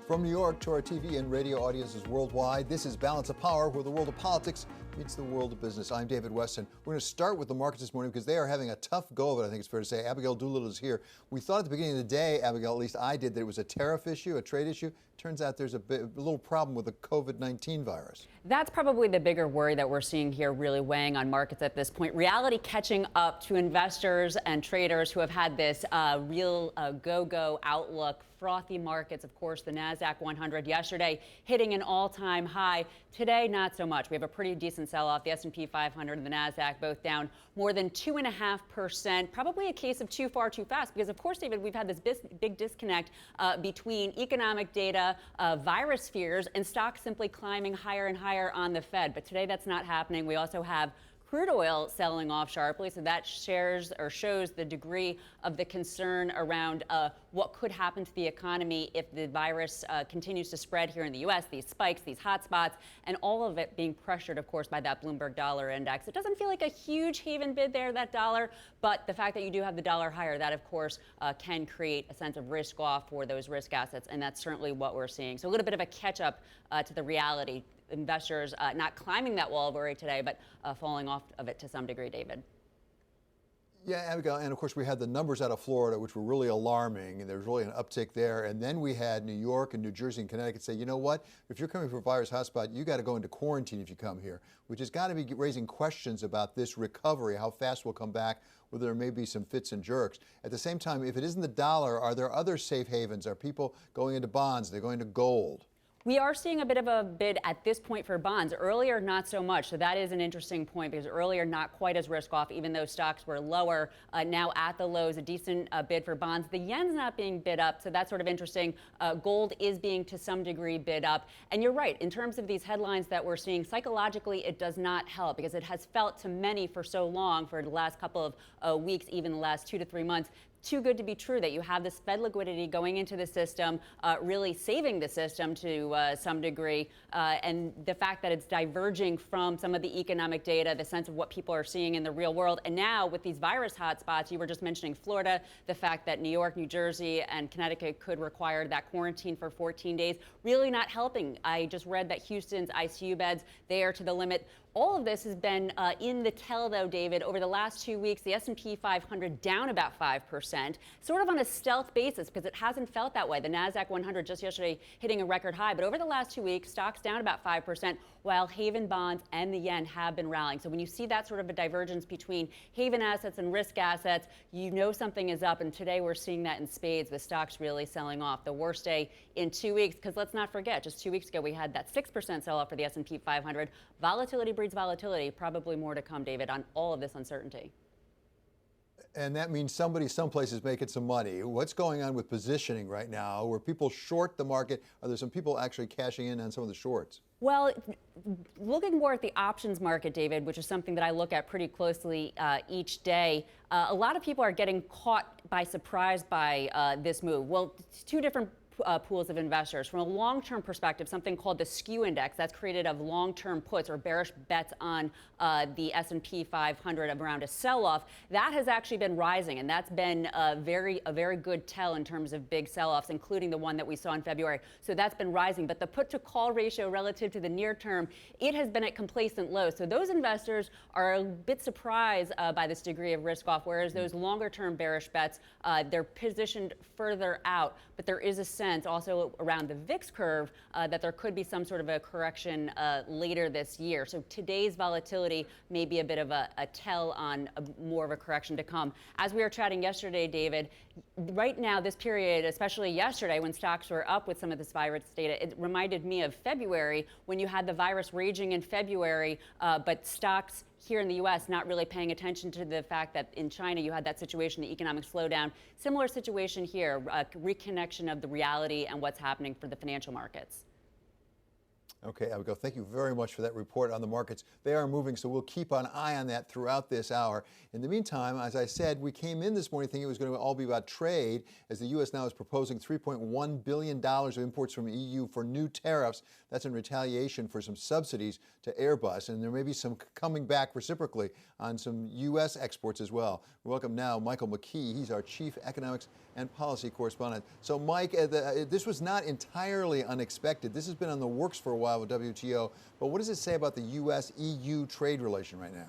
From New York to our TV and radio audiences worldwide, this is Balance of Power, where the world of politics meets the world of business. I'm David Weston. We're going to start with the markets this morning because they are having a tough go of it, I think it's fair to say. Abigail Doolittle is here. We thought at the beginning of the day, Abigail, at least I did, that it was a tariff issue, a trade issue. Turns out there's a little problem with the COVID-19 virus. That's probably the bigger worry that we're seeing here really weighing on markets at this point. Reality catching up to investors and traders who have had this real go-go outlook. Frothy markets, of course, the NASDAQ 100 yesterday hitting an all-time high. Today, not so much. We have a pretty decent sell-off. The S&P 500 and the NASDAQ both down more than 2.5%. Probably a case of too far, too fast, because, of course, David, we've had this big disconnect between economic data, virus fears, and stocks simply climbing higher and higher on the Fed. But today, that's not happening. We also have crude oil selling off sharply, so that shares or shows the degree of the concern around what could happen to the economy if the virus continues to spread here in the U.S., these spikes, these hot spots, and all of it being pressured, of course, by that Bloomberg dollar index. It doesn't feel like a huge haven bid there, that dollar, but the fact that you do have the dollar higher, that, of course, can create a sense of risk off for those risk assets, and that's certainly what we're seeing. So a little bit of a catch-up to the reality. Investors not climbing that wall of worry today, but falling off of it to some degree, David. Yeah, Abigail, and of course we had the numbers out of Florida, which were really alarming, and there's really an uptick there. And then we had New York and New Jersey and Connecticut say, you know what, if you're coming from a virus hotspot, you got to go into quarantine if you come here, which has got to be raising questions about this recovery, how fast we'll come back, whether there may be some fits and jerks. At the same time, if it isn't the dollar, are there other safe havens? Are people going into bonds? They're going to gold? We are seeing a bit of a bid at this point for bonds. Earlier, not so much. So that is an interesting point because earlier, not quite as risk off, even though stocks were lower. Now at the lows, a decent bid for bonds. The yen's not being bid up, so that's sort of interesting. Gold is being to some degree bid up. And you're right, in terms of these headlines that we're seeing, psychologically, it does not help because it has felt to many for so long, for the last couple of weeks, even the last 2 to 3 months, too good to be true that you have this Fed liquidity going into the system, really saving the system to some degree. And the fact that it's diverging from some of the economic data, the sense of what people are seeing in the real world. And now with these virus hotspots, you were just mentioning Florida, the fact that New York, New Jersey, and Connecticut could require that quarantine for 14 days, really not helping. I just read that Houston's ICU beds, they are to the limit. All of this has been in the tell, though, David. Over the last 2 weeks, the S&P 500 down about 5%, sort of on a stealth basis because it hasn't felt that way. The NASDAQ 100 just yesterday hitting a record high. But over the last 2 weeks, stocks down about 5%, while haven bonds and the yen have been rallying. So when you see that sort of a divergence between haven assets and risk assets, you know something is up. And today we're seeing that in spades with stocks really selling off. The worst day in 2 weeks, because let's not forget, just 2 weeks ago, we had that 6% sell-off for the S&P 500. Volatility breeds volatility. Probably more to come, David, on all of this uncertainty. And that means somebody someplace is making some money. What's going on with positioning right now? Where people short the market? Are there some people actually cashing in on some of the shorts? Well, looking more at the options market, David, which is something that I look at pretty closely each day, a lot of people are getting caught by surprise by this move. Well, two different pools of investors. From a long-term perspective, something called the skew index, that's created of long-term puts or bearish bets on the S&P 500 around a sell-off, that has actually been rising, and that's been a very good tell in terms of big sell-offs, including the one that we saw in February. So that's been rising, but the put-to-call ratio relative to the near term, it has been at complacent lows. So those investors are a bit surprised by this degree of risk-off, whereas those longer-term bearish bets, they're positioned further out, but there is a sense also around the VIX curve that there could be some sort of a correction later this year. So today's volatility may be a bit of a tell on more of a correction to come. As we were chatting yesterday, David, right now, this period, especially yesterday when stocks were up with some of this virus data, it reminded me of February when you had the virus raging in February, but stocks here in the U.S. not really paying attention to the fact that in China you had that situation, the economic slowdown. Similar situation here, reconnection of the reality and what's happening for the financial markets. Okay, Abigail, thank you very much for that report on the markets. They are moving, so we'll keep an eye on that throughout this hour. In the meantime, as I said, we came in this morning thinking it was going to all be about trade, as the U.S. now is proposing $3.1 billion of imports from the EU for new tariffs. That's in retaliation for some subsidies to Airbus, and there may be some coming back reciprocally on some U.S. exports as well. We welcome now Michael McKee. He's our Chief Economics and Policy Correspondent. So, Mike, this was not entirely unexpected. This has been on the works for a while with WTO, but what does it say about the U.S.-EU trade relation right now?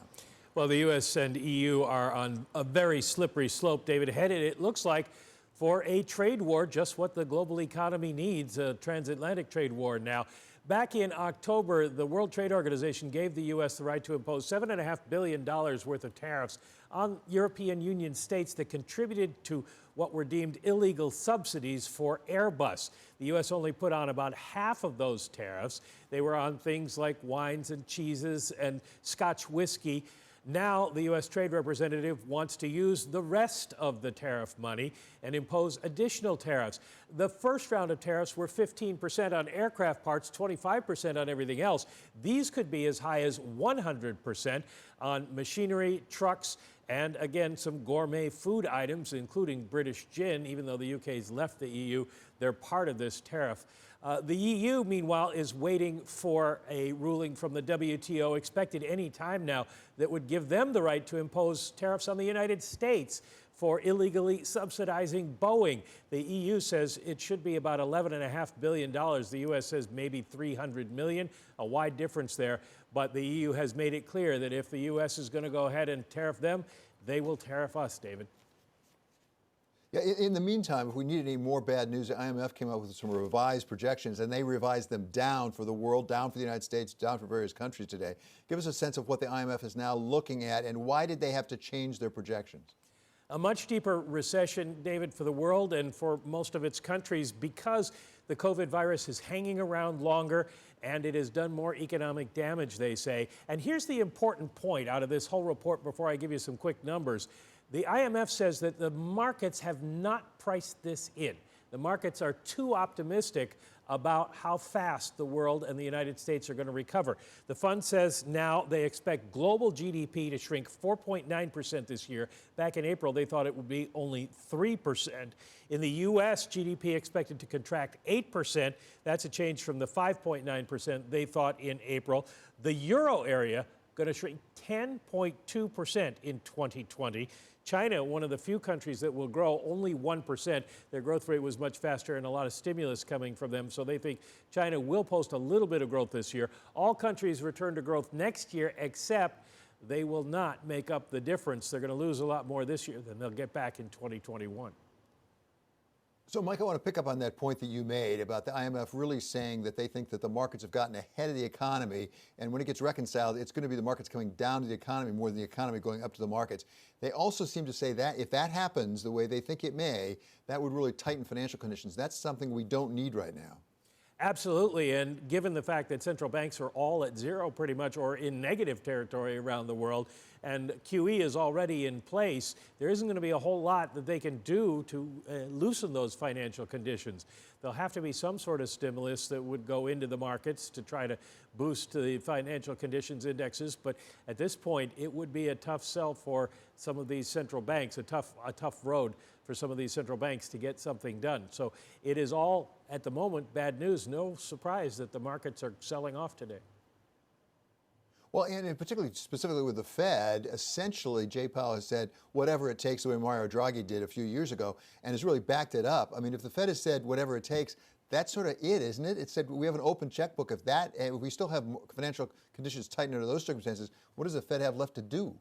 Well, the U.S. and EU are on a very slippery slope, David, headed, it looks like, for a trade war, just what the global economy needs, a transatlantic trade war now. Back in October, the World Trade Organization gave the U.S. the right to impose $7.5 billion worth of tariffs on European Union states that contributed to what were deemed illegal subsidies for Airbus. The U.S. only put on about half of those tariffs. They were on things like wines and cheeses and Scotch whiskey. Now, the U.S. Trade Representative wants to use the rest of the tariff money and impose additional tariffs. The first round of tariffs were 15% on aircraft parts, 25% on everything else. These could be as high as 100% on machinery, trucks, and again, some gourmet food items, including British gin. Even though the UK's left the EU, they're part of this tariff. The EU, meanwhile, is waiting for a ruling from the WTO, expected any time now, that would give them the right to impose tariffs on the United States for illegally subsidizing Boeing. The EU says it should be about $11.5 billion. The US says maybe $300 million, a wide difference there. But the EU has made it clear that if the US is going to go ahead and tariff them, they will tariff us, David. Yeah, in the meantime, if we need any more bad news, the IMF came up with some revised projections, and they revised them down for the world, down for the United States, down for various countries today. Give us a sense of what the IMF is now looking at, and why did they have to change their projections? A much deeper recession, David, for the world and for most of its countries, because the COVID virus is hanging around longer and it has done more economic damage, they say. And here's the important point out of this whole report before I give you some quick numbers. The IMF says that the markets have not priced this in. The markets are too optimistic about how fast the world and the United States are going to recover. The fund says now they expect global GDP to shrink 4.9% this year. Back in April, they thought it would be only 3%. In the U.S., GDP expected to contract 8%. That's a change from the 5.9% they thought in April. The euro area going to shrink 10.2% in 2020. China, one of the few countries that will grow only 1%. Their growth rate was much faster and a lot of stimulus coming from them, so they think China will post a little bit of growth this year. All countries return to growth next year, except they will not make up the difference. They're going to lose a lot more this year than they'll get back in 2021. So, Mike, I want to pick up on that point that you made about the IMF really saying that they think that the markets have gotten ahead of the economy, and when it gets reconciled, it's going to be the markets coming down to the economy more than the economy going up to the markets. They also seem to say that if that happens the way they think it may, that would really tighten financial conditions. That's something we don't need right now. Absolutely, and given the fact that central banks are all at zero pretty much or in negative territory around the world, and QE is already in place, there isn't going to be a whole lot that they can do to loosen those financial conditions. There'll have to be some sort of stimulus that would go into the markets to try to boost the financial conditions indexes, but at this point it would be a tough sell for some of these central banks, a tough road for some of these central banks to get something done. So it is all, at the moment, bad news. No surprise that the markets are selling off today. Well, and particularly, specifically with the Fed, essentially, Jay Powell has said whatever it takes, the way Mario Draghi did a few years ago, and has really backed it up. I mean, if the Fed has said whatever it takes, that's sort of it, isn't it? It said we have an open checkbook. If we still have financial conditions tightened under those circumstances, what does the Fed have left to do?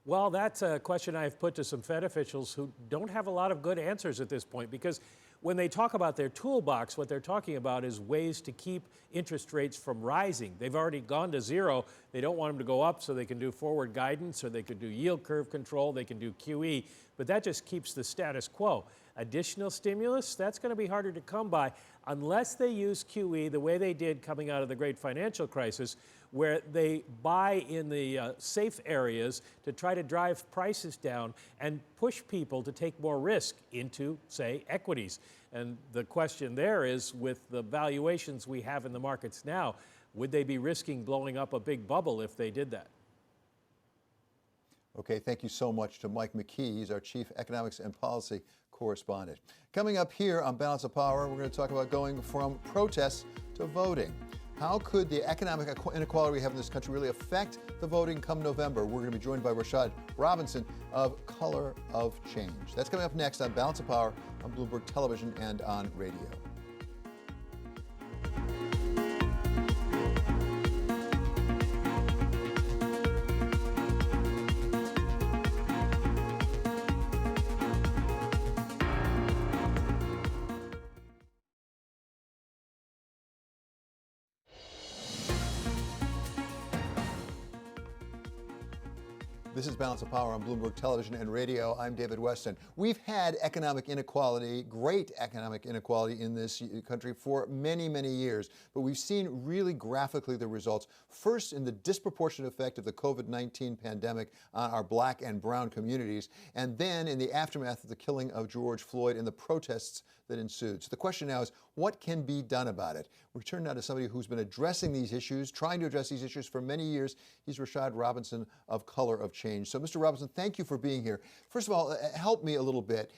Well, that's a question I've put to some Fed officials who don't have a lot of good answers at this point, because when they talk about their toolbox, what they're talking about is ways to keep interest rates from rising. They've already gone to zero. They don't want them to go up, so they can do forward guidance, or they could do yield curve control, they can do QE, but that just keeps the status quo. Additional stimulus, that's going to be harder to come by unless they use QE the way they did coming out of the great financial crisis, where they buy in the safe areas to try to drive prices down and push people to take more risk into, say, equities. And the question there is, with the valuations we have in the markets now, Would they be risking blowing up a big bubble if they did that? Okay, thank you so much to Mike McKee. He's our Chief Economics and Policy Correspondent. Coming up here on Balance of Power, we're going to talk about going from protests to voting. How could the economic inequality we have in this country really affect the voting come November? We're going to be joined by Rashad Robinson of Color of Change. That's coming up next on Balance of Power on Bloomberg Television and on radio. This is Balance of Power on Bloomberg Television and radio. I'm David Weston. We've had economic inequality, great economic inequality in this country for many, many years, but we've seen really graphically the results. First, in the disproportionate effect of the COVID-19 pandemic on our black and brown communities, and then in the aftermath of the killing of George Floyd and the protests that ensued. So the question now is, what can be done about it? We turn now to somebody who's been addressing these issues, trying to address these issues for many years. He's Rashad Robinson of Color of Change. So, Mr. Robinson, thank you for being here. First of all, help me a little bit.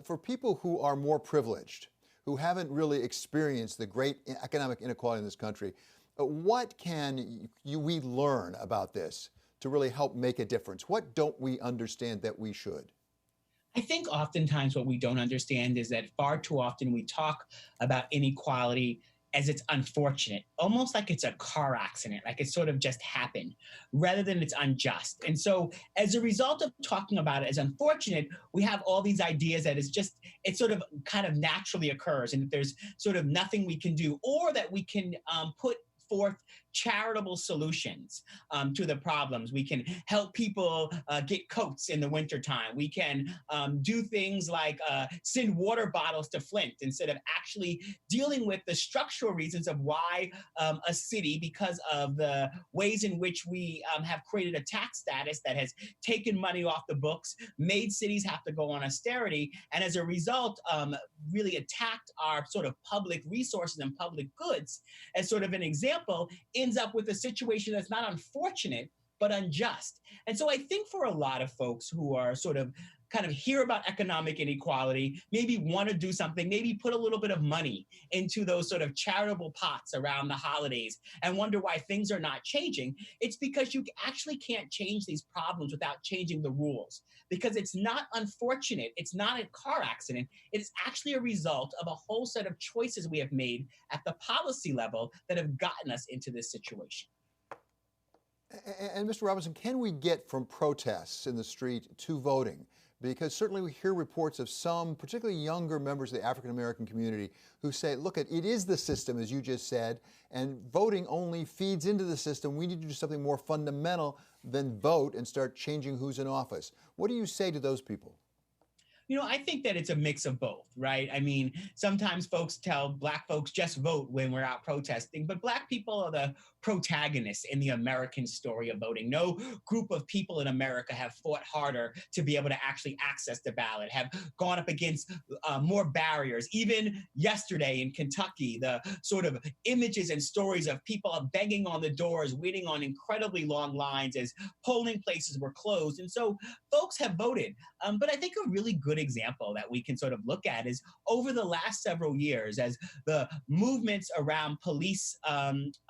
For people who are more privileged, who haven't really experienced the great economic inequality in this country, what can we learn about this to really help make a difference? What don't we understand that we should? I think oftentimes what we don't understand is that far too often we talk about inequality as it's unfortunate, almost like it's a car accident, like it sort of just happened, rather than it's unjust. And so as a result of talking about it as unfortunate, we have all these ideas that it sort of kind of naturally occurs, and that there's sort of nothing we can do, or that we can put forth charitable solutions to the problems. We can help people get coats in the wintertime. We can do things like send water bottles to Flint instead of actually dealing with the structural reasons of why a city, because of the ways in which we have created a tax status that has taken money off the books, made cities have to go on austerity, and as a result, really attacked our sort of public resources and public goods. As sort of an example, ends up with a situation that's not unfortunate, but unjust. And so I think for a lot of folks who are sort of kind of hear about economic inequality, maybe want to do something, maybe put a little bit of money into those sort of charitable pots around the holidays and wonder why things are not changing, it's because you actually can't change these problems without changing the rules. Because it's not unfortunate, it's not a car accident, it's actually a result of a whole set of choices we have made at the policy level that have gotten us into this situation. And Mr. Robinson, can we get from protests in the street to voting? Because certainly we hear reports of some, particularly younger members of the African-American community, who say, look, it is the system, as you just said, and voting only feeds into the system. We need to do something more fundamental than vote and start changing who's in office. What do you say to those people? You know, I think that it's a mix of both, right? I mean, sometimes folks tell Black folks just vote when we're out protesting, but Black people are the protagonists in the American story of voting. No group of people in America have fought harder to be able to actually access the ballot, have gone up against more barriers. Even yesterday in Kentucky, the sort of images and stories of people banging on the doors, waiting on incredibly long lines as polling places were closed. And so folks have voted. But I think a really good example that we can sort of look at is over the last several years, as the movements around police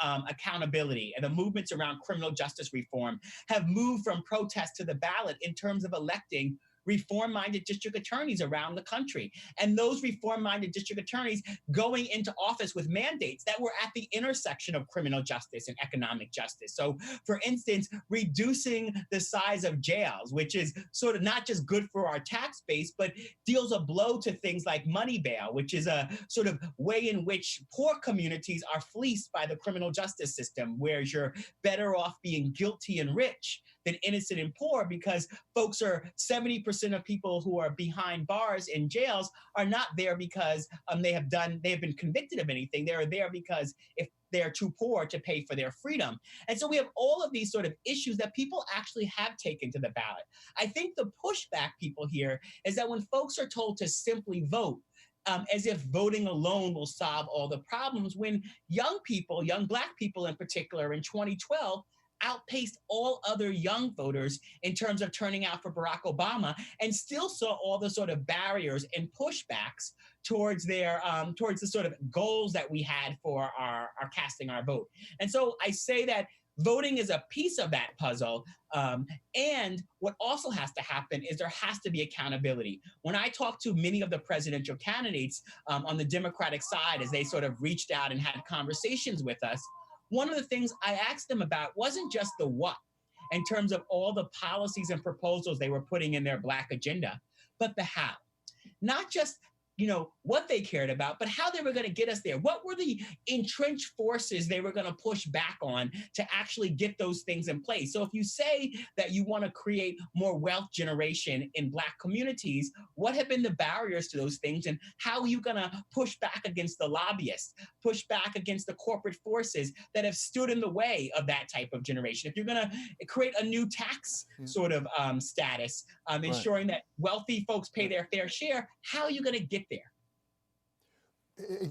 accountability and the movements around criminal justice reform have moved from protest to the ballot in terms of electing reform-minded district attorneys around the country. And those reform-minded district attorneys going into office with mandates that were at the intersection of criminal justice and economic justice. So, for instance, reducing the size of jails, which is sort of not just good for our tax base, but deals a blow to things like money bail, which is a sort of way in which poor communities are fleeced by the criminal justice system, whereas you're better off being guilty and rich than innocent and poor, because folks are 70% of people who are behind bars in jails are not there because they have been convicted of anything. They are there because if they're too poor to pay for their freedom. And so we have all of these sort of issues that people actually have taken to the ballot. I think the pushback people hear is that when folks are told to simply vote, as if voting alone will solve all the problems, when young people, young Black people in particular, in 2012, outpaced all other young voters in terms of turning out for Barack Obama, and still saw all the sort of barriers and pushbacks towards towards the sort of goals that we had for our casting our vote. And so I say that voting is a piece of that puzzle. And what also has to happen is there has to be accountability. When I talk to many of the presidential candidates on the Democratic side, as they sort of reached out and had conversations with us, one of the things I asked them about wasn't just the what, in terms of all the policies and proposals they were putting in their Black agenda, but the how. Not just what they cared about, but how they were going to get us there. What were the entrenched forces they were going to push back on to actually get those things in place? So if you say that you want to create more wealth generation in Black communities, what have been the barriers to those things, and how are you going to push back against the lobbyists, push back against the corporate forces that have stood in the way of that type of generation? If you're going to create a new tax sort of status, ensuring that wealthy folks pay their fair share, how are you going to get there?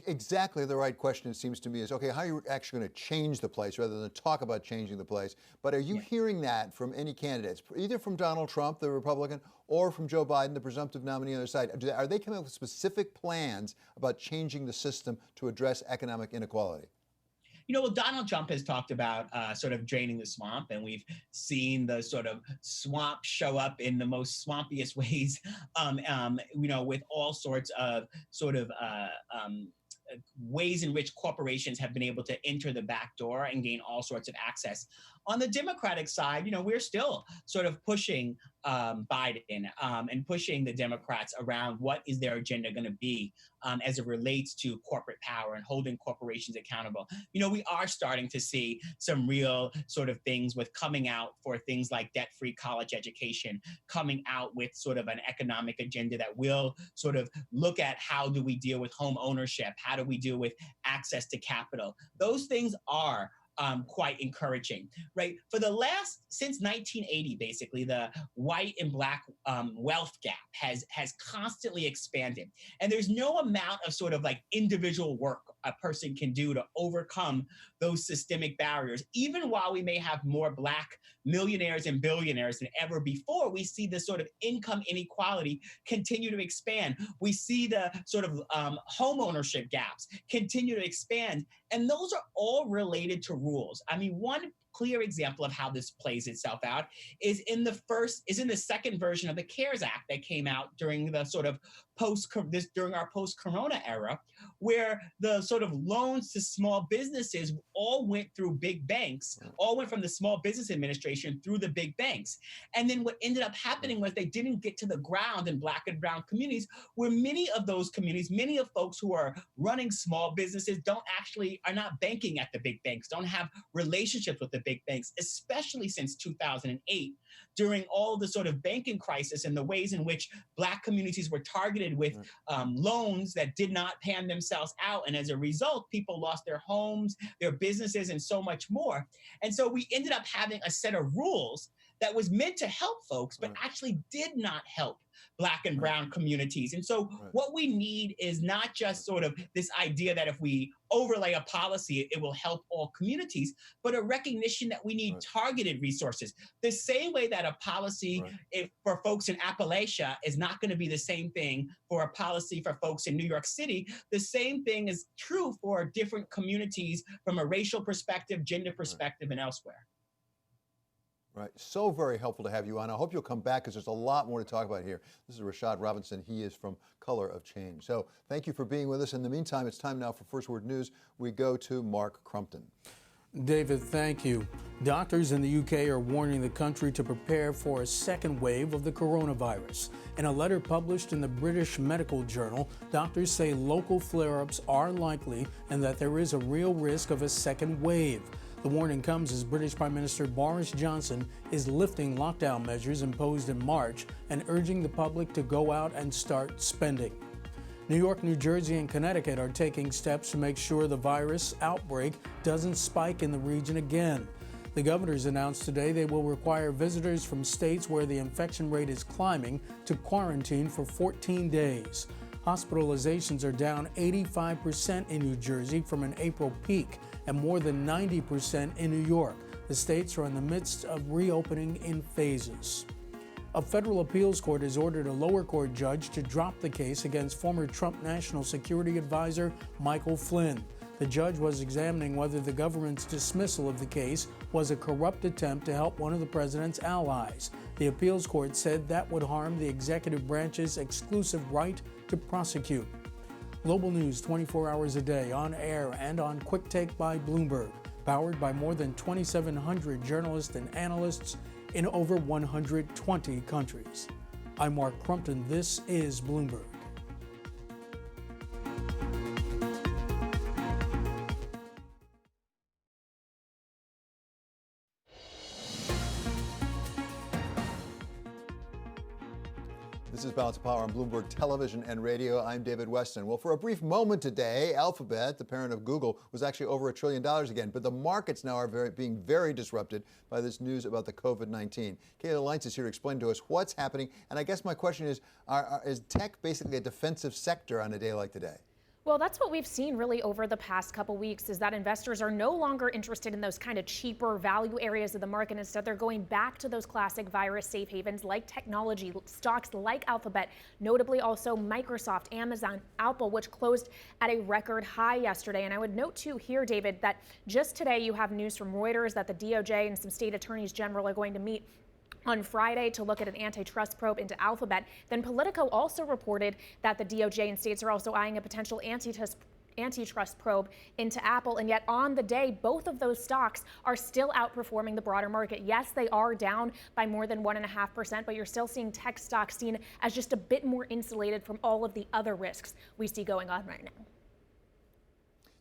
Exactly the right question, it seems to me, is, okay, how are you actually going to change the place rather than talk about changing the place? But are you hearing that from any candidates, either from Donald Trump, the Republican, or from Joe Biden, the presumptive nominee on the other side? Are they coming up with specific plans about changing the system to address economic inequality? Well, Donald Trump has talked about sort of draining the swamp, and we've seen the sort of swamp show up in the most swampiest ways, with all sorts of sort of ways in which corporations have been able to enter the back door and gain all sorts of access. On the Democratic side, we're still sort of pushing Biden and pushing the Democrats around what is their agenda going to be as it relates to corporate power and holding corporations accountable. We are starting to see some real sort of things with coming out for things like debt-free college education, coming out with sort of an economic agenda that will sort of look at how do we deal with home ownership, how do we deal with access to capital. Those things are quite encouraging, right? Since 1980, basically, the white and Black wealth gap has constantly expanded. And there's no amount of sort of like individual work a person can do to overcome those systemic barriers. Even while we may have more Black millionaires and billionaires than ever before, we see the sort of income inequality continue to expand. We see the sort of home ownership gaps continue to expand. And those are all related to rules. I mean, one clear example of how this plays itself out is in the second version of the CARES Act that came out during the sort of during our post-corona era, where the sort of loans to small businesses all went through big banks, all went from the Small Business Administration through the big banks. And then what ended up happening was they didn't get to the ground in Black and brown communities, where many of those communities, many of folks who are running small businesses are not banking at the big banks, don't have relationships with the big banks, especially since 2008, during all the sort of banking crisis and the ways in which Black communities were targeted with loans that did not pan themselves out. And as a result, people lost their homes, their businesses, and so much more. And so we ended up having a set of rules that was meant to help folks, but actually did not help Black and brown communities. And so what we need is not just sort of this idea that if we overlay a policy, it will help all communities, but a recognition that we need targeted resources. The same way that a policy for folks in Appalachia is not going to be the same thing for a policy for folks in New York City, the same thing is true for different communities from a racial perspective, gender perspective, and elsewhere. Right. So very helpful to have you on. I hope you'll come back because there's a lot more to talk about here. This is Rashad Robinson. He is from Color of Change. So thank you for being with us. In the meantime, it's time now for First Word News. We go to Mark Crumpton. David, thank you. Doctors in the UK are warning the country to prepare for a second wave of the coronavirus. In a letter published in the British Medical Journal, doctors say local flare-ups are likely and that there is a real risk of a second wave. The warning comes as British Prime Minister Boris Johnson is lifting lockdown measures imposed in March and urging the public to go out and start spending. New York, New Jersey, and Connecticut are taking steps to make sure the virus outbreak doesn't spike in the region again. The governors announced today they will require visitors from states where the infection rate is climbing to quarantine for 14 days. Hospitalizations are down 85% in New Jersey from an April peak and more than 90% in New York. The states are in the midst of reopening in phases. A federal appeals court has ordered a lower court judge to drop the case against former Trump National Security Advisor Michael Flynn. The judge was examining whether the government's dismissal of the case was a corrupt attempt to help one of the president's allies. The appeals court said that would harm the executive branch's exclusive right to prosecute. Global news 24 hours a day, on air and on Quick Take by Bloomberg, powered by more than 2,700 journalists and analysts in over 120 countries. I'm Mark Crumpton. This is Bloomberg. This is Balance of Power on Bloomberg Television and Radio. I'm David Weston. Well, for a brief moment today, Alphabet, the parent of Google, was actually over $1 trillion again. But the markets now are being very disrupted by this news about the COVID-19. Kayla Lentz is here to explain to us what's happening. And I guess my question is tech basically a defensive sector on a day like today? Well, that's what we've seen really over the past couple weeks, is that investors are no longer interested in those kind of cheaper value areas of the market. Instead, they're going back to those classic virus safe havens like technology stocks like Alphabet, notably also Microsoft, Amazon, Apple, which closed at a record high yesterday. And I would note too here, David, that just today you have news from Reuters that the DOJ and some state attorneys general are going to meet on Friday to look at an antitrust probe into Alphabet. Then Politico also reported that the DOJ and states are also eyeing a potential antitrust probe into Apple. And yet on the day, both of those stocks are still outperforming the broader market. Yes, they are down by more than 1.5%, but you're still seeing tech stocks seen as just a bit more insulated from all of the other risks we see going on right now.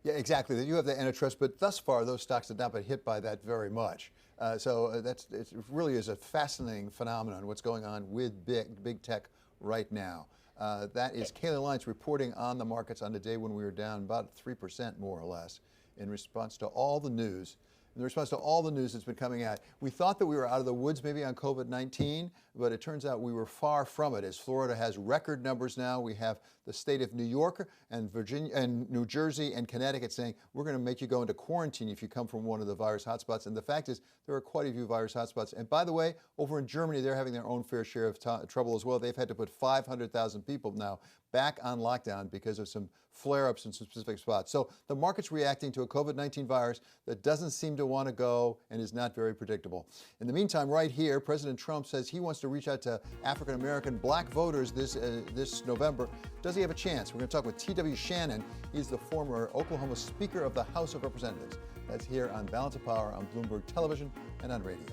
Yeah, exactly. You have the antitrust, but thus far, those stocks have not been hit by that very much. It really is a fascinating phenomenon, what's going on with big tech right now. That is Kayla Lentz reporting on the markets on the day when we were down about 3% more or less in response to all the news. In response to all the news that's been coming out, we thought that we were out of the woods maybe on COVID-19, but it turns out we were far from it, as Florida has record numbers now. We have the state of New York and Virginia and New Jersey and Connecticut saying, we're going to make you go into quarantine if you come from one of the virus hotspots. And the fact is, there are quite a few virus hotspots. And by the way, over in Germany, they're having their own fair share of trouble as well. They've had to put 500,000 people now back on lockdown because of some flare-ups in some specific spots. So the market's reacting to a COVID-19 virus that doesn't seem to want to go and is not very predictable. In the meantime, right here, President Trump says he wants to reach out to African-American black voters this November. Does he have a chance? We're going to talk with T.W. Shannon. He's the former Oklahoma Speaker of the House of Representatives. That's here on Balance of Power on Bloomberg Television and on radio.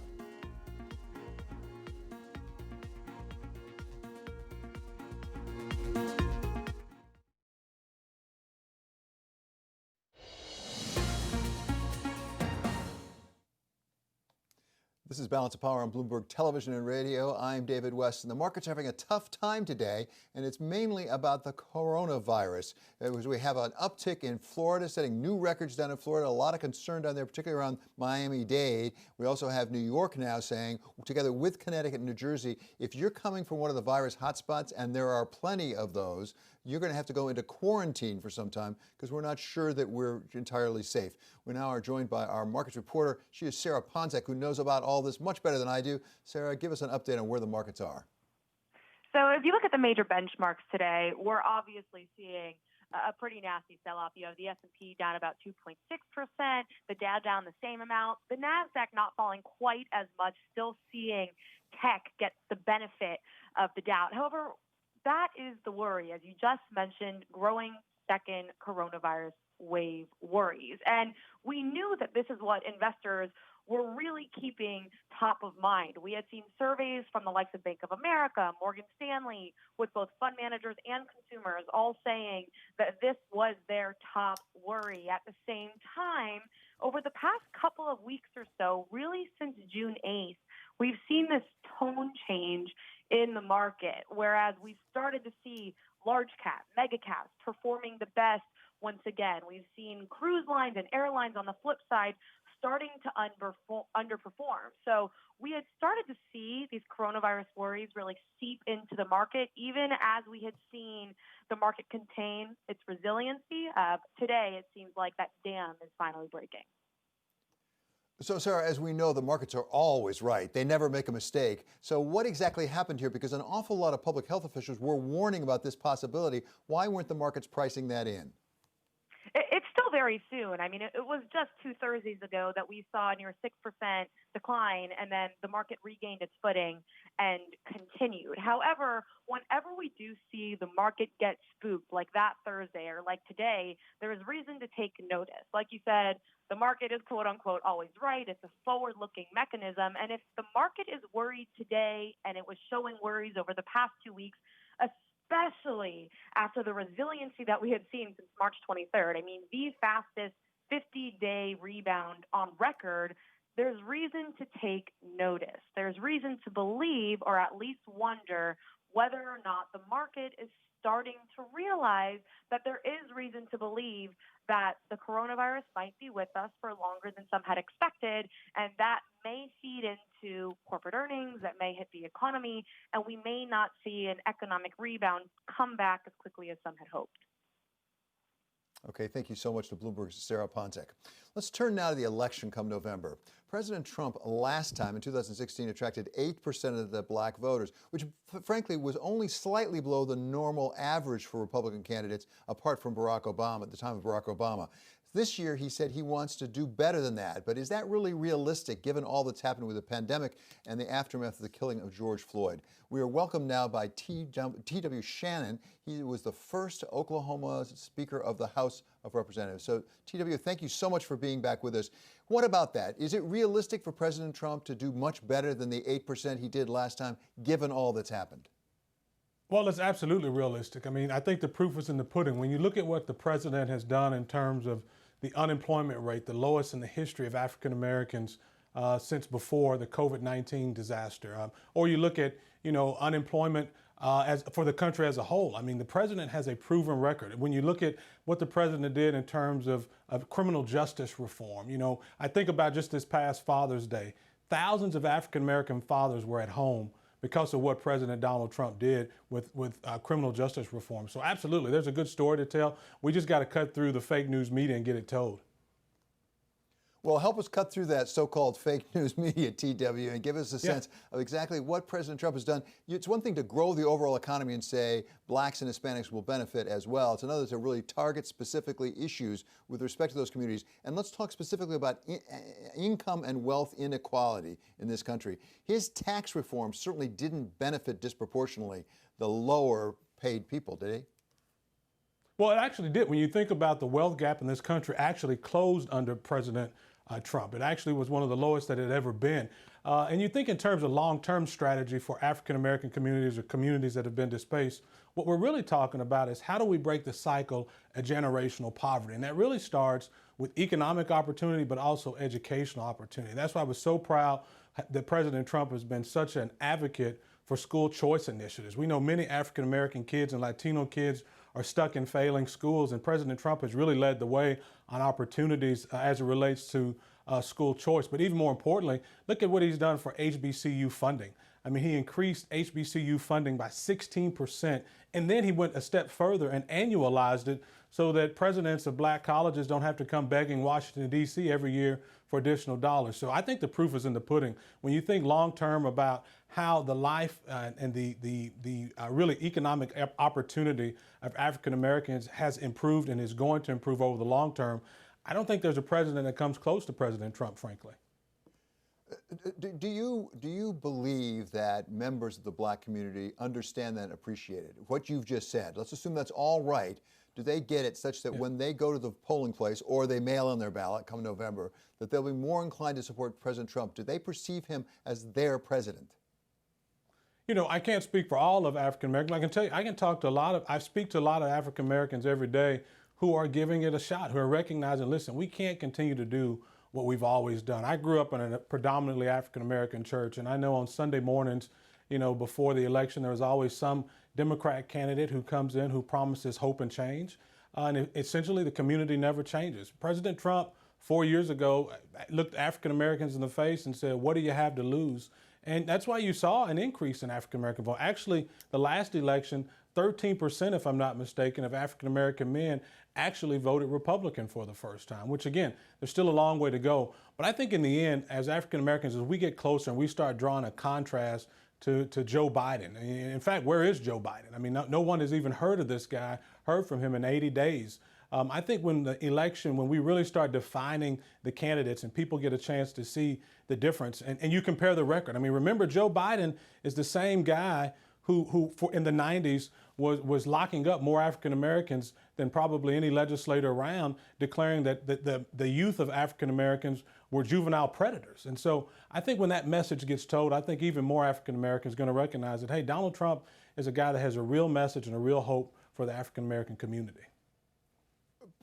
This is Balance of Power on Bloomberg Television and Radio. I'm David West, and the markets are having a tough time today, and it's mainly about the coronavirus. We have an uptick in Florida, setting new records down in Florida. A lot of concern down there, particularly around Miami-Dade. We also have New York now saying, together with Connecticut and New Jersey, if you're coming from one of the virus hotspots, and there are plenty of those, you're going to have to go into quarantine for some time because we're not sure that we're entirely safe. We now are joined by our markets reporter. She is Sarah Ponczek, who knows about all this much better than I do. Sarah, give us an update on where the markets are. So if you look at the major benchmarks today, we're obviously seeing a pretty nasty sell-off. You have the S&P down about 2.6%, the Dow down the same amount, the NASDAQ not falling quite as much, still seeing tech get the benefit of the doubt. However, that is the worry, as you just mentioned, growing second coronavirus wave worries. And we knew that this is what investors were really keeping top of mind. We had seen surveys from the likes of Bank of America, Morgan Stanley, with both fund managers and consumers all saying that this was their top worry. At the same time, over the past couple of weeks or so, really since June 8th, we've seen this tone change in the market, whereas we started to see large cap, mega caps performing the best, once again. We've seen cruise lines and airlines on the flip side starting to underperform. So we had started to see these coronavirus worries really seep into the market, even as we had seen the market contain its resiliency. Today, it seems like that dam is finally breaking. So, Sarah, as we know, the markets are always right. They never make a mistake. So what exactly happened here? Because an awful lot of public health officials were warning about this possibility. Why weren't the markets pricing that in? It's still very soon. I mean, it was just 2 Thursdays ago that we saw near 6% decline, and then the market regained its footing and continued. However, whenever we do see the market get spooked, like that Thursday or like today, there is reason to take notice. Like you said, the market is quote unquote always right. It's a forward-looking mechanism. And if the market is worried today, and it was showing worries over the past 2 weeks, especially after the resiliency that we had seen since March 23rd. I mean, the fastest 50-day rebound on record, there's reason to take notice. There's reason to believe, or at least wonder, whether or not the market is starting to realize that there is reason to believe that the coronavirus might be with us for longer than some had expected, and that may feed into corporate earnings, that may hit the economy, and we may not see an economic rebound come back as quickly as some had hoped. Okay, thank you so much to Bloomberg's Sarah Pontek. Let's turn now to the election come November. President Trump last time in 2016 attracted 8% of the black voters, which frankly was only slightly below the normal average for Republican candidates, apart from Barack Obama, at the time of Barack Obama. This year, he said he wants to do better than that. But is that really realistic, given all that's happened with the pandemic and the aftermath of the killing of George Floyd? We are welcomed now by T.W. Shannon. He was the first Oklahoma Speaker of the House of Representatives. So, T.W., thank you so much for being back with us. What about that? Is it realistic for President Trump to do much better than the 8% he did last time, given all that's happened? Well, it's absolutely realistic. I mean, I think the proof is in the pudding. When you look at what the president has done in terms of the unemployment rate, the lowest in the history of African Americans since before the COVID-19 disaster, or you look at, unemployment as for the country as a whole. I mean, the president has a proven record. When you look at what the president did in terms of criminal justice reform, I think about just this past Father's Day, thousands of African American fathers were at home because of what President Donald Trump did with criminal justice reform. So absolutely, there's a good story to tell. We just got to cut through the fake news media and get it told. Well, help us cut through that so-called fake news media, TW, and give us a sense of exactly what President Trump has done. It's one thing to grow the overall economy and say blacks and Hispanics will benefit as well. It's another to really target specifically issues with respect to those communities. And let's talk specifically about income and wealth inequality in this country. His tax reform certainly didn't benefit disproportionately the lower paid people, did he? Well, it actually did. When you think about the wealth gap in this country, actually closed under President Trump. It actually was one of the lowest that it had ever been. And you think in terms of long-term strategy for African-American communities or communities that have been displaced, what we're really talking about is how do we break the cycle of generational poverty? And that really starts with economic opportunity, but also educational opportunity. That's why I was so proud that President Trump has been such an advocate for school choice initiatives. We know many African-American kids and Latino kids are stuck in failing schools, and President Trump has really led the way on opportunities as it relates to school choice. But even more importantly, look at what he's done for HBCU funding. I mean, he increased HBCU funding by 16%, and then he went a step further and annualized it so that presidents of black colleges don't have to come begging Washington, D.C. every year for additional dollars. So I think the proof is in the pudding. When you think long-term about how the life and the really economic opportunity of African Americans has improved and is going to improve over the long term, I don't think there's a president that comes close to President Trump, frankly. Do you believe that members of the black community understand that and appreciate it? What you've just said, let's assume that's all right. Do they get it such that when they go to the polling place or they mail in their ballot come November, that they'll be more inclined to support President Trump? Do they perceive him as their president? I can't speak for all of African Americans. I can tell you, I speak to a lot of African Americans every day who are giving it a shot, who are recognizing, listen, we can't continue to do what we've always done. I grew up in a predominantly African American church, and I know on Sunday mornings, before the election, there was always some Democrat candidate who comes in who promises hope and change. and essentially the community never changes. President Trump 4 years ago looked African Americans in the face and said, "What do you have to lose?" And that's why you saw an increase in African American vote. Actually, the last election, 13%, if I'm not mistaken, of African American men actually voted Republican for the first time, which again, there's still a long way to go. But I think in the end, as African Americans, as we get closer and we start drawing a contrast to Joe Biden. In fact, where is Joe Biden? I mean, no one has even heard of this guy, heard from him in 80 days. I think when the election, when we really start defining the candidates and people get a chance to see the difference, and you compare the record. I mean, remember, Joe Biden is the same guy who in the 90s was locking up more African Americans than probably any legislator around, declaring that the youth of African Americans were juvenile predators. And so I think when that message gets told, I think even more African Americans are going to recognize that, hey, Donald Trump is a guy that has a real message and a real hope for the African American community.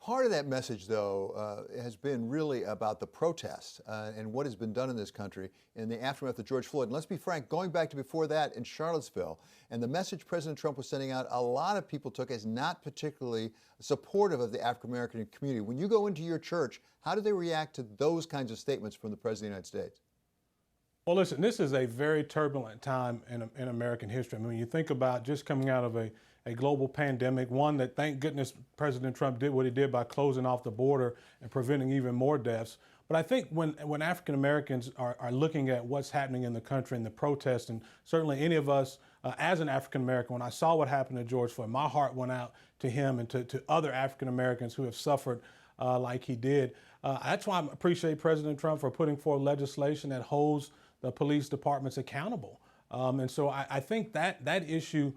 Part of that message, though, has been really about the protests and what has been done in this country in the aftermath of George Floyd. And let's be frank, going back to before that in Charlottesville, and the message President Trump was sending out, a lot of people took as not particularly supportive of the African American community. When you go into your church, how do they react to those kinds of statements from the President of the United States? Well, listen, this is a very turbulent time in American history. I mean, when you think about just coming out of a global pandemic, one that, thank goodness, President Trump did what he did by closing off the border and preventing even more deaths. But I think when African Americans are looking at what's happening in the country and the protests, and certainly any of us as an African American, when I saw what happened to George Floyd, my heart went out to him and to other African Americans who have suffered like he did. That's why I appreciate President Trump for putting forward legislation that holds the police departments accountable. And so I think that issue,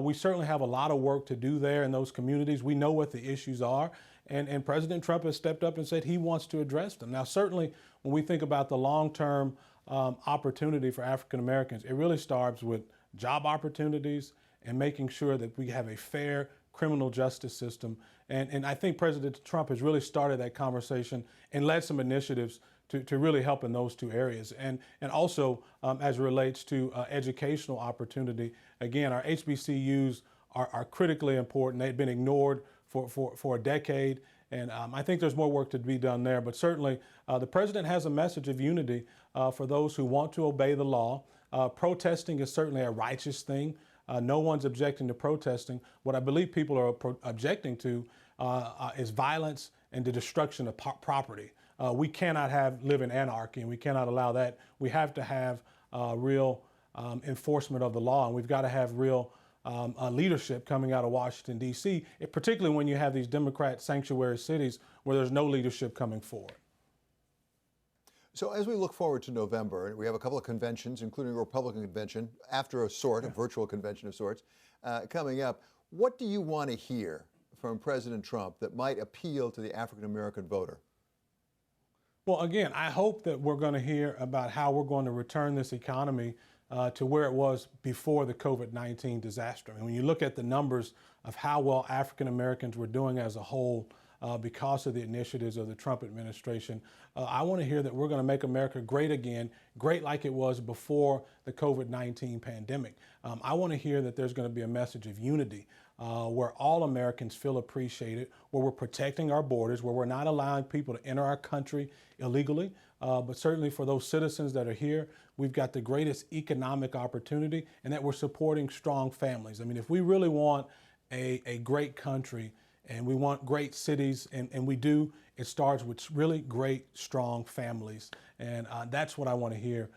we certainly have a lot of work to do there in those communities. We know what the issues are, and President Trump has stepped up and said he wants to address them. Now, certainly, when we think about the long-term opportunity for African Americans, it really starts with job opportunities and making sure that we have a fair criminal justice system. And I think President Trump has really started that conversation and led some initiatives to really help in those two areas. And also, as it relates to educational opportunity, again, our HBCUs are critically important. They've been ignored for a decade. And I think there's more work to be done there. But certainly, the president has a message of unity for those who want to obey the law. Protesting is certainly a righteous thing. No one's objecting to protesting. What I believe people are objecting to is violence and the destruction of property. We cannot live in anarchy, and we cannot allow that. We have to have real enforcement of the law, and we've got to have real leadership coming out of Washington, D.C., particularly when you have these Democrat sanctuary cities where there's no leadership coming forward. So as we look forward to November, we have a couple of conventions, including a Republican convention, after a virtual convention of sorts, coming up. What do you want to hear from President Trump that might appeal to the African American voter? Well, again, I hope that we're going to hear about how we're going to return this economy to where it was before the COVID-19 disaster. I mean, when you look at the numbers of how well African Americans were doing as a whole because of the initiatives of the Trump administration, I want to hear that we're going to make America great again, great like it was before the COVID-19 pandemic. I want to hear that there's going to be a message of unity where all Americans feel appreciated, where we're protecting our borders, where we're not allowing people to enter our country illegally. But certainly for those citizens that are here, we've got the greatest economic opportunity, and that we're supporting strong families. I mean, if we really want a great country and we want great cities, and we do, it starts with really great, strong families. And that's what I want to hear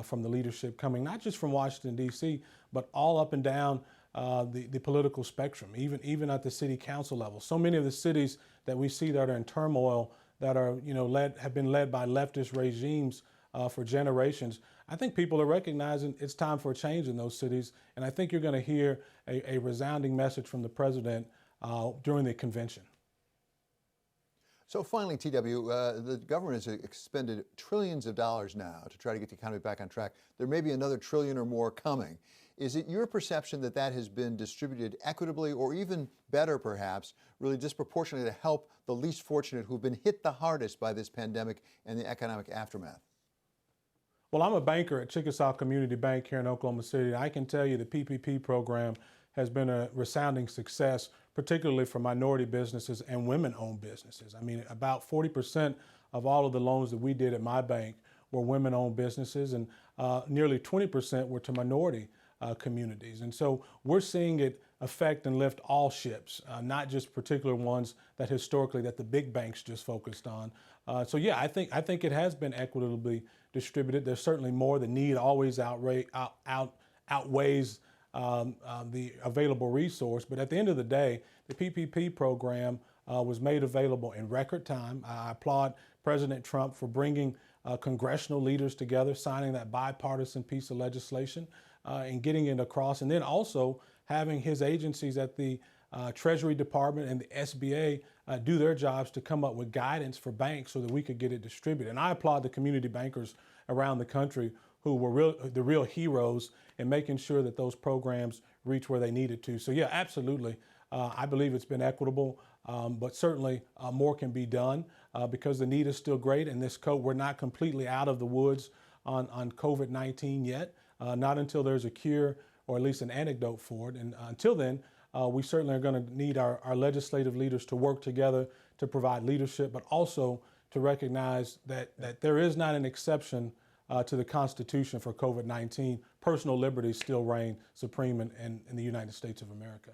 from the leadership coming, not just from Washington, D.C., but all up and down the political spectrum, even at the city council level. So many of the cities that we see that are in turmoil, that are have been led by leftist regimes for generations. I think people are recognizing it's time for a change in those cities, and I think you're going to hear a resounding message from the president during the convention. So finally, T.W., the government has expended trillions of dollars now to try to get the economy back on track. There may be another trillion or more coming. Is it your perception that that has been distributed equitably, or even better perhaps, really disproportionately to help the least fortunate who've been hit the hardest by this pandemic and the economic aftermath? Well, I'm a banker at Chickasaw Community Bank here in Oklahoma City. I can tell you the PPP program has been a resounding success, particularly for minority businesses and women-owned businesses. I mean, about 40% of all of the loans that we did at my bank were women-owned businesses, and nearly 20% were to minority communities. And so we're seeing it affect and lift all ships, not just particular ones that historically that the big banks just focused on. So yeah, I think it has been equitably distributed. There's certainly more. The need always outweighs the available resource. But at the end of the day, the PPP program was made available in record time. I applaud President Trump for bringing congressional leaders together, signing that bipartisan piece of legislation and getting it across, and then also having his agencies at the Treasury Department and the SBA do their jobs to come up with guidance for banks so that we could get it distributed. And I applaud the community bankers around the country who were the real heroes in making sure that those programs reach where they needed to. So yeah, absolutely. I believe it's been equitable, but certainly more can be done because the need is still great. And we're not completely out of the woods on COVID-19 yet, not until there's a cure or at least an antidote for it. And until then, we certainly are going to need our legislative leaders to work together to provide leadership, but also to recognize that there is not an exception to the Constitution for COVID-19. Personal liberties still reign supreme in the United States of America.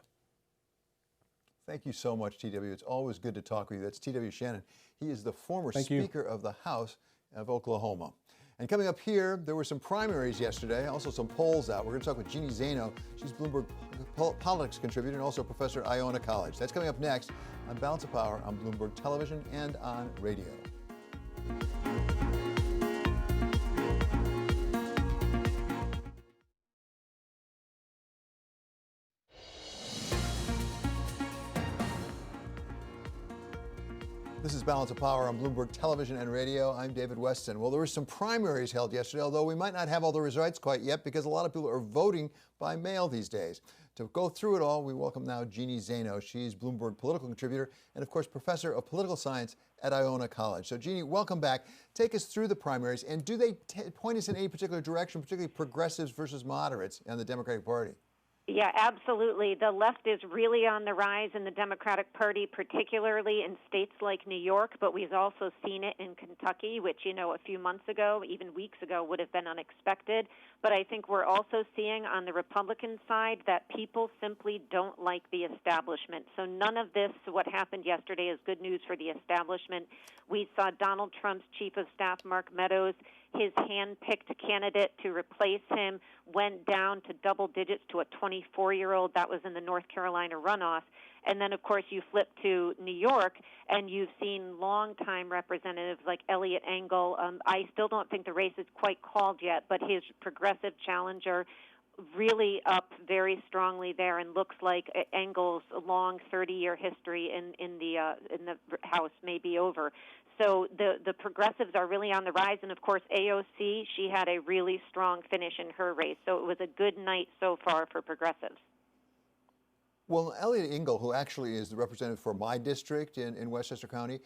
Thank you so much, TW. It's always good to talk with you. That's TW Shannon. He is the former Speaker of the House of Oklahoma. And coming up here, there were some primaries yesterday, also some polls out. We're going to talk with Jeanne Zaino. She's Bloomberg Politics Contributor and also a professor at Iona College. That's coming up next on Balance of Power on Bloomberg Television and on radio. This is Balance of Power on Bloomberg Television and Radio. I'm David Weston. Well, there were some primaries held yesterday, although we might not have all the results quite yet because a lot of people are voting by mail these days. To go through it all, we welcome now Jeanne Zaino. She's Bloomberg Political Contributor and, of course, Professor of Political Science at Iona College. So, Jeanne, welcome back. Take us through the primaries, and do they point us in any particular direction, particularly progressives versus moderates in the Democratic Party? Yeah, absolutely. The left is really on the rise in the Democratic Party, particularly in states like New York, but we've also seen it in Kentucky, which, a few months ago, even weeks ago, would have been unexpected. But I think we're also seeing on the Republican side that people simply don't like the establishment. So none of this, what happened yesterday, is good news for the establishment. We saw Donald Trump's chief of staff, Mark Meadows, his hand-picked candidate to replace him went down to double digits to a 24-year-old. That was in the North Carolina runoff. And then, of course, you flip to New York, and you've seen longtime representatives like Eliot Engel. I still don't think the race is quite called yet, but his progressive challenger really up very strongly there, and looks like Engel's long 30-year history in the House may be over. So the progressives are really on the rise, and of course AOC, she had a really strong finish in her race. So it was a good night so far for progressives. Well, Eliot Engel, who actually is the representative for my district in Westchester County,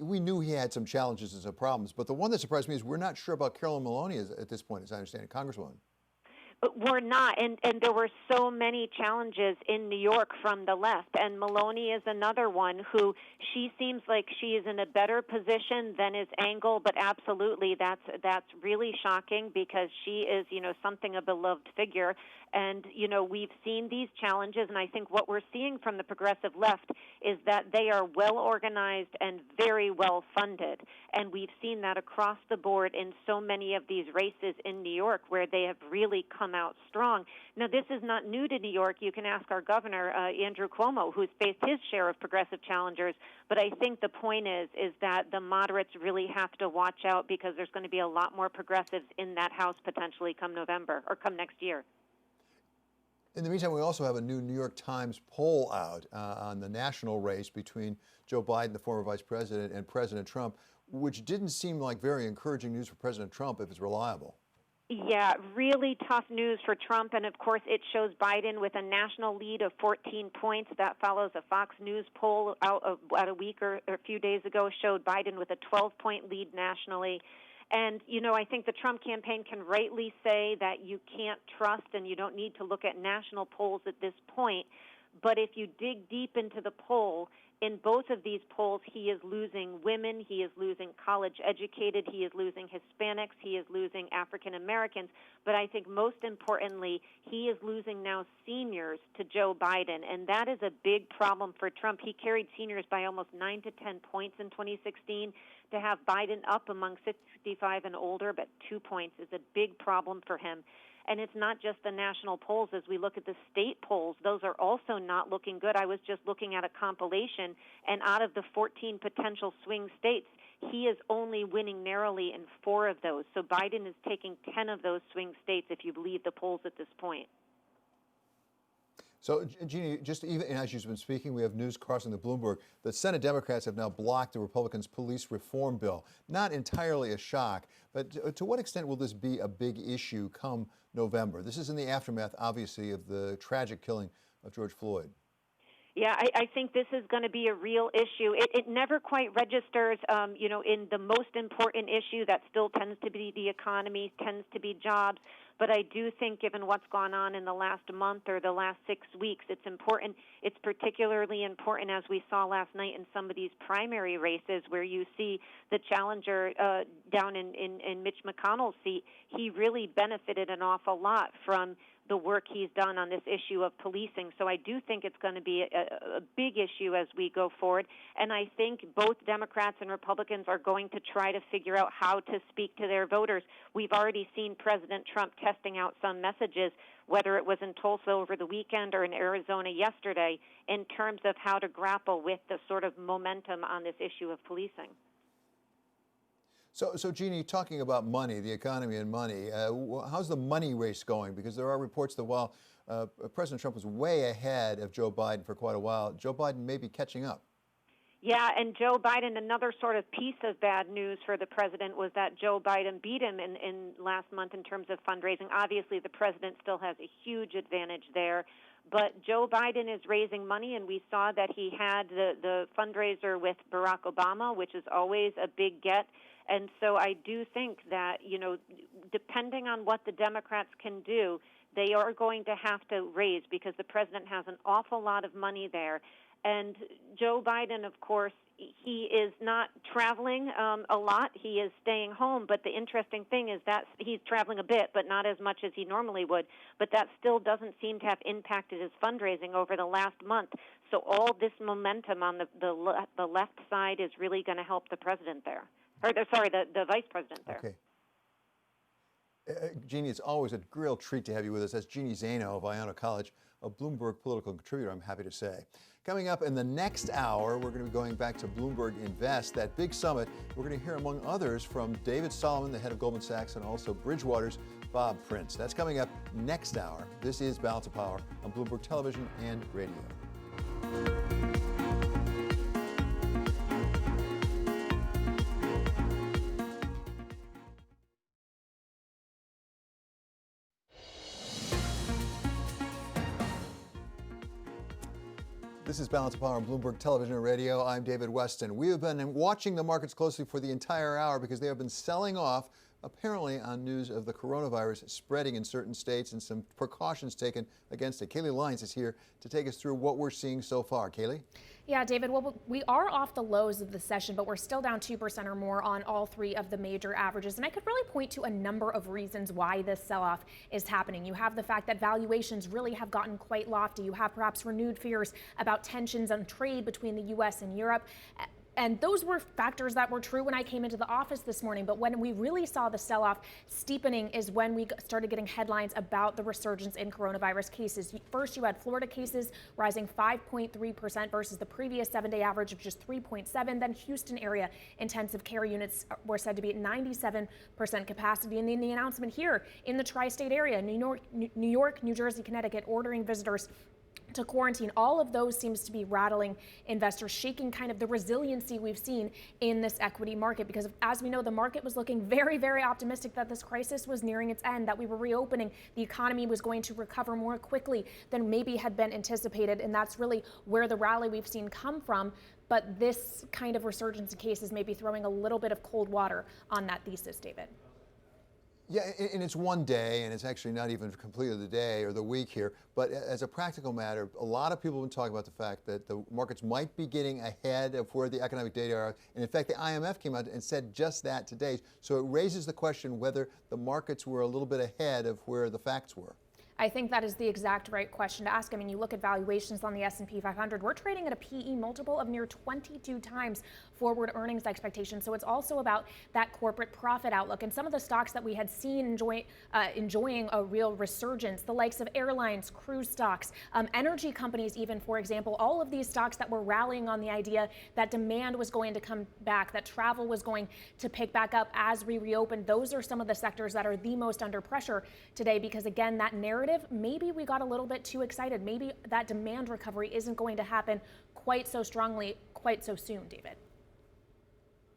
we knew he had some challenges and some problems. But the one that surprised me is we're not sure about Carolyn Maloney at this point, as I understand it, Congresswoman. We're not, and there were so many challenges in New York from the left, and Maloney is another one who she seems like she is in a better position than is Engel, but absolutely that's really shocking because she is, something a beloved figure, and, we've seen these challenges, and I think what we're seeing from the progressive left is that they are well organized and very well funded, and we've seen that across the board in so many of these races in New York where they have really come out strong. Now, this is not new to New York. You can ask our governor, Andrew Cuomo, who's faced his share of progressive challengers. But I think the point is that the moderates really have to watch out because there's going to be a lot more progressives in that House potentially come November or come next year. In the meantime, we also have a new New York Times poll out on the national race between Joe Biden, the former vice president, and President Trump, which didn't seem like very encouraging news for President Trump if it's reliable. Yeah, really tough news for Trump, and of course it shows Biden with a national lead of 14 points. That follows a Fox News poll out about a week or a few days ago showed Biden with a 12-point lead nationally. And, I think the Trump campaign can rightly say that you can't trust and you don't need to look at national polls at this point. But if you dig deep into the poll, in both of these polls, he is losing women, he is losing college-educated, he is losing Hispanics, he is losing African Americans. But I think most importantly, he is losing now seniors to Joe Biden, and that is a big problem for Trump. He carried seniors by almost 9 to 10 points in 2016. To have Biden up among 65 and older, but 2 points, is a big problem for him. And it's not just the national polls. As we look at the state polls, those are also not looking good. I was just looking at a compilation, and out of the 14 potential swing states, he is only winning narrowly in 4 of those. So Biden is taking 10 of those swing states, if you believe the polls at this point. So, Jeanne, just even as you've been speaking, we have news crossing the Bloomberg that Senate Democrats have now blocked the Republicans' police reform bill. Not entirely a shock, but to what extent will this be a big issue come November? This is in the aftermath, obviously, of the tragic killing of George Floyd. Yeah, I think this is going to be a real issue. It never quite registers, in the most important issue that still tends to be the economy, tends to be jobs. But I do think, given what's gone on in the last month or the last 6 weeks, it's important. It's particularly important, as we saw last night in some of these primary races, where you see the challenger down in Mitch McConnell's seat. He really benefited an awful lot from the work he's done on this issue of policing. So I do think it's going to be a big issue as we go forward. And I think both Democrats and Republicans are going to try to figure out how to speak to their voters. We've already seen President Trump testing out some messages, whether it was in Tulsa over the weekend or in Arizona yesterday, in terms of how to grapple with the sort of momentum on this issue of policing. So Jeanne, talking about money, the economy and money, how's the money race going? Because there are reports that while President Trump was way ahead of Joe Biden for quite a while, Joe Biden may be catching up. Yeah, and Joe Biden, another sort of piece of bad news for the president was that Joe Biden beat him in last month in terms of fundraising. Obviously, the president still has a huge advantage there. But Joe Biden is raising money, and we saw that he had the fundraiser with Barack Obama, which is always a big get. And so I do think that, depending on what the Democrats can do, they are going to have to raise, because the president has an awful lot of money there. And Joe Biden, of course, he is not traveling a lot. He is staying home. But the interesting thing is that he's traveling a bit, but not as much as he normally would. But that still doesn't seem to have impacted his fundraising over the last month. So all this momentum on the left side is really going to help the president there. The vice president there. Okay. Jeanne, it's always a real treat to have you with us. That's Jeanne Zaino of Iona College, a Bloomberg political contributor, I'm happy to say. Coming up in the next hour, we're going to be going back to Bloomberg Invest, that big summit. We're going to hear, among others, from David Solomon, the head of Goldman Sachs, and also Bridgewater's Bob Prince. That's coming up next hour. This is Balance of Power on Bloomberg Television and Radio. This is Balance of Power on Bloomberg Television and Radio. I'm David Weston. We have been watching the markets closely for the entire hour because they have been selling off, apparently on news of the coronavirus spreading in certain states and some precautions taken against it. Kaylee Lyons is here to take us through what we're seeing so far. Kaylee? Yeah, David, well, we are off the lows of the session, but we're still down 2% or more on all 3 of the major averages. And I could really point to a number of reasons why this sell-off is happening. You have the fact that valuations really have gotten quite lofty. You have perhaps renewed fears about tensions on trade between the U.S. and Europe. And those were factors that were true when I came into the office this morning. But when we really saw the sell-off steepening is when we started getting headlines about the resurgence in coronavirus cases. First, you had Florida cases rising 5.3% versus the previous 7-day average of just 3.7. Then Houston area intensive care units were said to be at 97% capacity. And then the announcement here in the tri-state area, New York, New Jersey, Connecticut, ordering visitors to quarantine. All of those seems to be rattling investors, shaking kind of the resiliency we've seen in this equity market, because as we know, the market was looking very, very optimistic that this crisis was nearing its end, that we were reopening, the economy was going to recover more quickly than maybe had been anticipated, and that's really where the rally we've seen come from. But this kind of resurgence in cases may be throwing a little bit of cold water on that thesis, David. Yeah, and it's one day, and it's actually not even completely the day or the week here. But as a practical matter, a lot of people have been talking about the fact that the markets might be getting ahead of where the economic data are. And in fact, the IMF came out and said just that today. So it raises the question whether the markets were a little bit ahead of where the facts were. I think that is the exact right question to ask. I mean, you look at valuations on the S&P 500, we're trading at a PE multiple of near 22 times forward earnings expectations. So it's also about that corporate profit outlook. And some of the stocks that we had seen enjoying a real resurgence, the likes of airlines, cruise stocks, energy companies even, for example, all of these stocks that were rallying on the idea that demand was going to come back, that travel was going to pick back up as we reopen. Those are some of the sectors that are the most under pressure today because, again, that narrative, maybe we got a little bit too excited. Maybe that demand recovery isn't going to happen quite so strongly, quite so soon, David.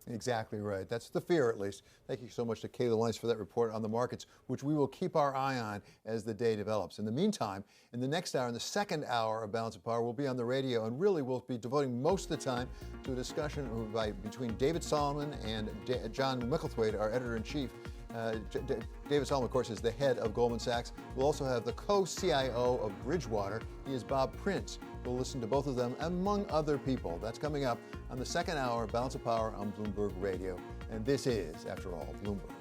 Exactly right. That's the fear, at least. Thank you so much to Kayla Lynch for that report on the markets, which we will keep our eye on as the day develops. In the meantime, in the next hour, in the second hour of Balance of Power, we'll be on the radio, and really we'll be devoting most of the time to a discussion between David Solomon and John Micklethwaite, our editor-in-chief. David Solomon, of course, is the head of Goldman Sachs. We'll also have the co-CIO of Bridgewater. He is Bob Prince. We'll listen to both of them, among other people. That's coming up on the second hour of Balance of Power on Bloomberg Radio. And this is, after all, Bloomberg.